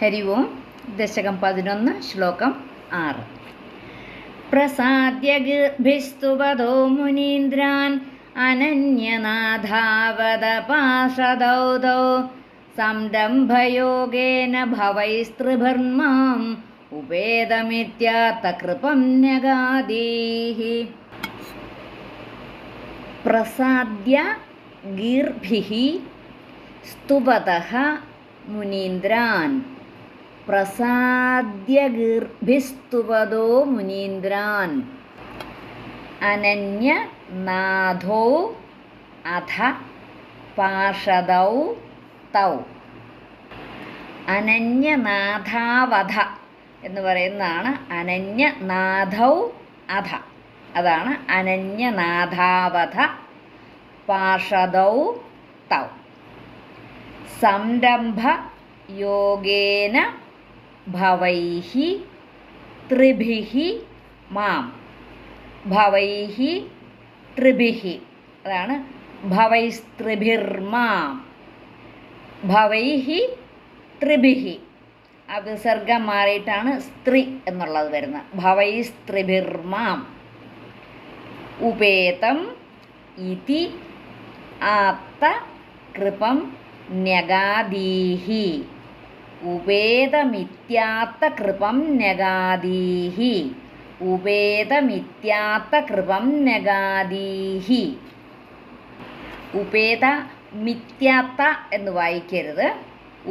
ഹരി ഓം. ദശകം 11 ശ്ലോകം 6. പ്രസാദ്യ ഗിർഭിസ്തുവദോ മുനീന്ദ്രാൻ അനന്യനാഥാവദപാശദൗദൗ സംരംഭയോഗേന ഭവൈസ്തൃഭിർമാം ഉപേതമിത്യാത്തകൃപം ന്യഗാദീഃ. പ്രസാദ്യ ഗീർഭിഃ സ്തുവതഃ മുനീന്ദ്രാൻ. പ്രസാദ്യ ഗീർഭിസ്തുവദോ മുനീന്ദ്രാൻ അനന്യനാഥോ അധ പാർഷദൗ തൗ. അനന്യനാഥാവധ എന്ന് പറയുന്നതാണ് അനന്യനാഥൗ അധ. അതാണ് അനന്യനാഥാവധ പാർഷദൗ തൗ. സംരംഭ യോഗേന ഭവൈഃ ത്രിഭിഃ മാം. ഭവൈഃ ത്രിഭിഃ, അതാണ് ഭവൈസ്ത്രിഭിർമാം. ഭവൈഃ ത്രിഭിഃ, ആ വിസർഗം മാറിയിട്ടാണ് സ്ത്രീ എന്നുള്ളത് വരുന്നത്. ഭവൈസ്ത്രിഭിർമാം ഉപേതം ഇതി ആത്ത കൃപം ന്യഗാദീഃ. ഉപേതമിത്യാത്ത കൃപം ന്യഗാദീഃ. ഉപേതമിത്യാത്ത കൃപം ന്യഗാദീഃ. ഉപേത മിത്യാത്ത എന്ന് വായിക്കരുത്,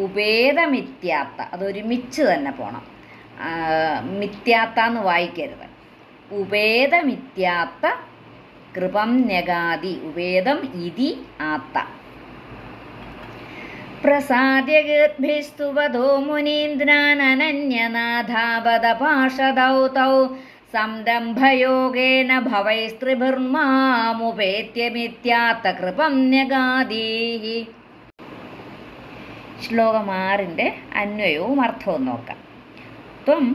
ഉപേതമിത്യാത്ത, അതൊരുമിച്ച് തന്നെ പോകണം. മിത്യാത്ത എന്ന് വായിക്കരുത്. ഉപേതമിത്യാത്ത കൃപം ന്യഗാദി. ഉപേതം ഇതി ആത്ത. പ്രസാദ്യ ഗീർഭിസ്തുവദോ മുനീന്ദ്രാൻ അനന്യനാഥാവദപാശദൗ തൗ സംരംഭയോഗേന ഭവൈസ്ത്രിഭിർമാമുപേത്യമിത്യാത്ത കൃപം ന്യഗാദീഃ. ശ്ലോകം 6 അന്വയവും അർത്ഥവും നോക്കാം. ത്വം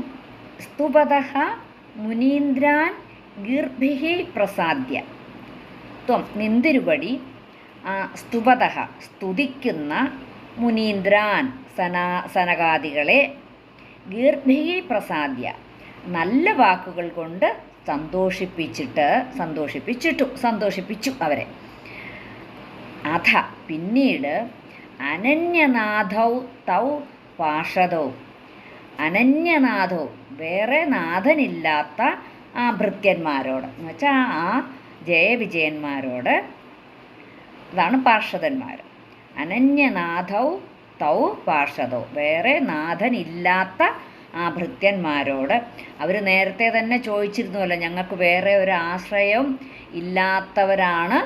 സ്തുവതഃ മുനീന്ദ്രാൻ ഗീർഭിഃ പ്രസാദ്യ. ത്വം നിന്തിരുപടി സ്തുവതഃ സ്തുതിക്കുന്ന മുനീന്ദ്രാൻ സനകാദികളെ ഗീർഭിഃ പ്രസാദ്യ നല്ല വാക്കുകൾ കൊണ്ട് സന്തോഷിപ്പിച്ചു അവരെ. അധ പിന്നീട് അനന്യനാഥൗ തൗ പാർഷദൗ. അനന്യനാഥൗ വേറെ നാഥനില്ലാത്ത ആ ഭൃത്യന്മാരോട്, എന്ന് വെച്ചാൽ ആ ജയവിജയന്മാരോട്, അതാണ് പാർഷദന്മാർ. അനന്യനാഥൗ തൗ പാർഷദൗ വേറെ നാഥനില്ലാത്ത ആ ഭൃത്യന്മാരോട്. അവർ നേരത്തെ തന്നെ ചോദിച്ചിരുന്നുവല്ലോ, ഞങ്ങൾക്ക് വേറെ ഒരു ആശ്രയം ഇല്ലാത്തവരാണ്,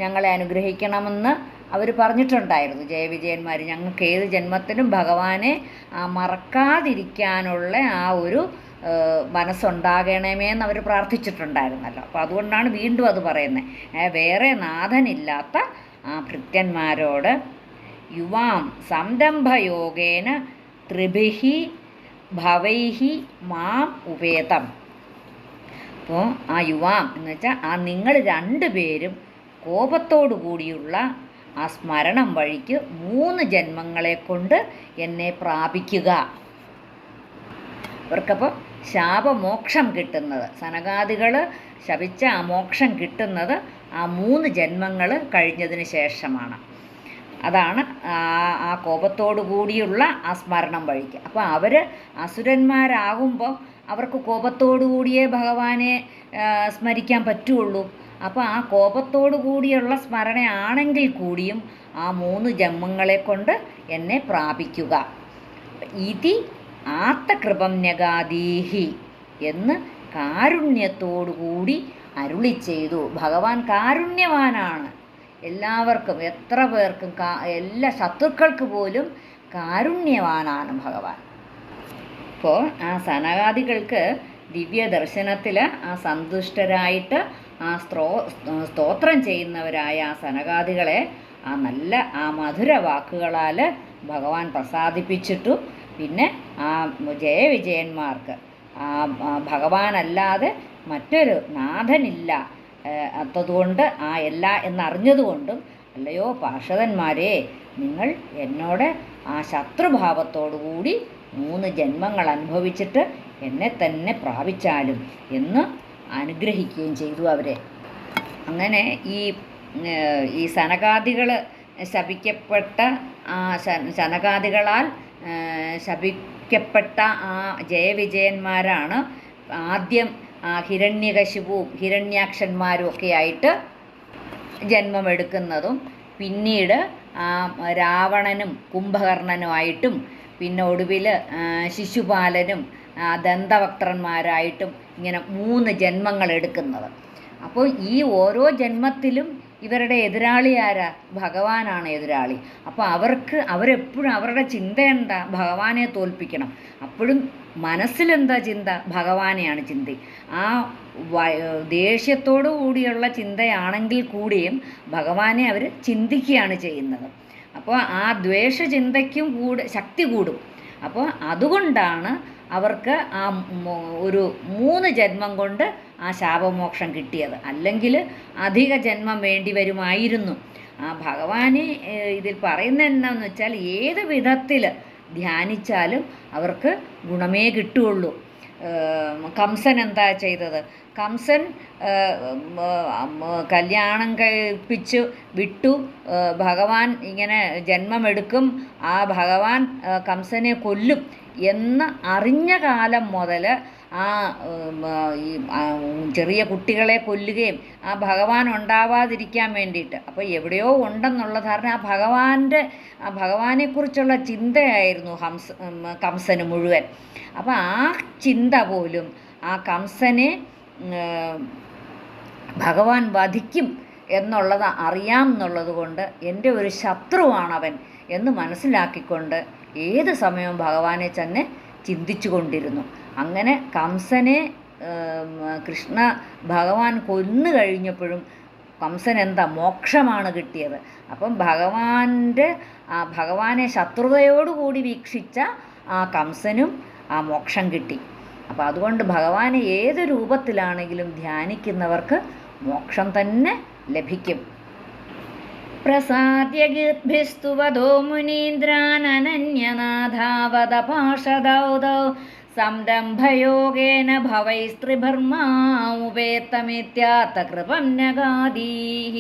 ഞങ്ങളെ അനുഗ്രഹിക്കണമെന്ന് അവർ പറഞ്ഞിട്ടുണ്ടായിരുന്നു ജയവിജയന്മാർ. ഞങ്ങൾക്ക് ഏത് ജന്മത്തിലും ഭഗവാനെ മറക്കാതിരിക്കാനുള്ള ആ ഒരു മനസ്സുണ്ടാകണമേ എന്ന് അവർ പ്രാർത്ഥിച്ചിട്ടുണ്ടായിരുന്നല്ലോ. അപ്പോൾ അതുകൊണ്ടാണ് വീണ്ടും അത് പറയുന്നത്. വേറെ നാഥനില്ലാത്ത ആ ഭൃത്യന്മാരോട് യുവാം സംരംഭയോഗേന ത്രിഭിഃ ഭവൈഃ മാം ഉപേതം. അപ്പോൾ ആ യുവാം എന്ന് വെച്ചാൽ ആ നിങ്ങൾ രണ്ടുപേരും കോപത്തോടു കൂടിയുള്ള ആ സ്മരണം വഴിക്ക് 3 ജന്മങ്ങളെ കൊണ്ട് എന്നെ പ്രാപിക്കുക. അവർക്കപ്പോൾ ശാപമോക്ഷം കിട്ടുന്നത്, സനകാദികൾ ശപിച്ച ആ മോക്ഷം കിട്ടുന്നത് ആ 3 ജന്മങ്ങൾ കഴിഞ്ഞതിന് ശേഷമാണ്. അതാണ് ആ കോപത്തോടു കൂടിയുള്ള ആ സ്മരണം വഴിക്ക്. അപ്പോൾ അവർ അസുരന്മാരാകുമ്പോൾ അവർക്ക് കോപത്തോടു കൂടിയേ ഭഗവാനെ സ്മരിക്കാൻ പറ്റുള്ളൂ. അപ്പോൾ ആ കോപത്തോടു കൂടിയുള്ള സ്മരണയാണെങ്കിൽ കൂടിയും ആ 3 ജന്മങ്ങളെ കൊണ്ട് എന്നെ പ്രാപിക്കുക. ഇതി ആത്ത കൃപം ന്യഗാദീഃ എന്ന് കാരുണ്യത്തോടുകൂടി അരുളി ചെയ്തു. ഭഗവാൻ കാരുണ്യവാനാണ്. എല്ലാവർക്കും, എത്ര പേർക്കും, എല്ലാ ശത്രുക്കൾക്ക് പോലും കാരുണ്യവാനാണ് ഭഗവാൻ. അപ്പോൾ ആ സനകാദികൾക്ക് ദിവ്യ ദർശനത്തിൽ ആ സന്തുഷ്ടരായിട്ട് ആ സ്തോത്രം ചെയ്യുന്നവരായ ആ സനകാദികളെ ആ നല്ല ആ മധുര വാക്കുകളാൽ ഭഗവാൻ പ്രസാദിപ്പിച്ചിട്ടു. പിന്നെ ആ ജയവിജയന്മാർക്ക് ആ ഭഗവാനല്ലാതെ മറ്റൊരു നാഥനില്ല അതുകൊണ്ട് ആ എല്ലാ എന്നറിഞ്ഞതുകൊണ്ടും, അല്ലയോ പാർഷദന്മാരെ, നിങ്ങൾ എന്നോട് ആ ശത്രുഭാവത്തോടുകൂടി 3 ജന്മങ്ങൾ അനുഭവിച്ചിട്ട് എന്നെ തന്നെ പ്രാപിച്ചാലും എന്ന് അനുഗ്രഹിക്കുകയും ചെയ്തു അവരെ. അങ്ങനെ ഈ സനകാദികൾ ശപിക്കപ്പെട്ട സനകാദികളാൽ ശപിക്കപ്പെട്ട ആ ജയവിജയന്മാരാണ് ആദ്യം ഹിരണ്യകശിപുവും ഹിരണ്യാക്ഷന്മാരും ഒക്കെ ആയിട്ട് ജന്മമെടുക്കുന്നതും പിന്നീട് രാവണനും കുംഭകർണനുമായിട്ടും പിന്നെ ഒടുവിൽ ശിശുപാലനും ദന്തവക്ത്രന്മാരായിട്ടും ഇങ്ങനെ 3 ജന്മങ്ങൾ എടുക്കുന്നത്. അപ്പോൾ ഈ ഓരോ ജന്മത്തിലും ഇവരുടെ എതിരാളി ആരാ? ഭഗവാനാണ് എതിരാളി. അപ്പോൾ അവരെപ്പോഴും അവരുടെ ചിന്ത എന്താ? ഭഗവാനെ തോൽപ്പിക്കണം. അപ്പോഴും മനസ്സിലെന്താ ചിന്ത? ഭഗവാനെയാണ് ചിന്ത. ആ ദേഷ്യത്തോടു കൂടിയുള്ള ചിന്തയാണെങ്കിൽ കൂടിയും ഭഗവാനെ അവർ ചിന്തിക്കുകയാണ് ചെയ്യുന്നത്. അപ്പോൾ ആ ദ്വേഷചിന്തയ്ക്കും ശക്തി കൂടും. അപ്പോൾ അതുകൊണ്ടാണ് അവർക്ക് ആ ഒരു 3 ജന്മം കൊണ്ട് ആ ശാപമോക്ഷം കിട്ടിയത്. അല്ലെങ്കിൽ അധിക ജന്മം വേണ്ടി വരുമായിരുന്നു. ആ ഭഗവാനെ ഇതിൽ പറയുന്നത് എന്താണെന്ന് വെച്ചാൽ ഏത് വിധത്തിൽ ധ്യാനിച്ചാലും അവർക്ക് ഗുണമേ കിട്ടുകയുള്ളൂ. കംസൻ എന്താ ചെയ്തത്? കംസൻ കല്യാണം കഴിപ്പിച്ചു വിട്ടു. ഭഗവാൻ ഇങ്ങനെ ജന്മമെടുക്കും, ആ ഭഗവാൻ കംസനെ കൊല്ലും എന്ന് അറിഞ്ഞ കാലം മുതൽ ഈ ചെറിയ കുട്ടികളെ കൊല്ലുകയും ആ ഭഗവാൻ ഉണ്ടാവാതിരിക്കാൻ വേണ്ടിയിട്ട്, അപ്പോൾ എവിടെയോ ഉണ്ടെന്നുള്ള ധാരണ ആ ഭഗവാനെക്കുറിച്ചുള്ള ചിന്തയായിരുന്നു കംസന് മുഴുവൻ. അപ്പോൾ ആ ചിന്ത പോലും ആ കംസനെ ഭഗവാൻ വധിക്കും എന്നുള്ളത് അറിയാം എന്നുള്ളത് കൊണ്ട് എൻ്റെ ഒരു ശത്രുവാണവൻ എന്ന് മനസ്സിലാക്കിക്കൊണ്ട് ഏത് സമയവും ഭഗവാനെ തന്നെ ചിന്തിച്ചു കൊണ്ടിരുന്നു. അങ്ങനെ കംസനെ കൃഷ്ണ ഭഗവാൻ കൊന്നു കഴിഞ്ഞപ്പോഴും കംസൻ എന്താ? മോക്ഷമാണ് കിട്ടിയത്. അപ്പം ഭഗവാനെ ശത്രുതയോടുകൂടി വീക്ഷിച്ച ആ കംസനും ആ മോക്ഷം കിട്ടി. അപ്പം അതുകൊണ്ട് ഭഗവാനെ ഏത് രൂപത്തിലാണെങ്കിലും ധ്യാനിക്കുന്നവർക്ക് മോക്ഷം തന്നെ ലഭിക്കും. പ്രസാദ്യഗിർഭിസ്തുവദോ മുനീന്ദ്രാനന്യനാഥാവതപാശദൗദൗ സംരംഭയോഗേന ഭവൈസ്ത്രിഭർമാ ഉപേത്തമിത്യാത്ത കൃപം നഗാദീഃ.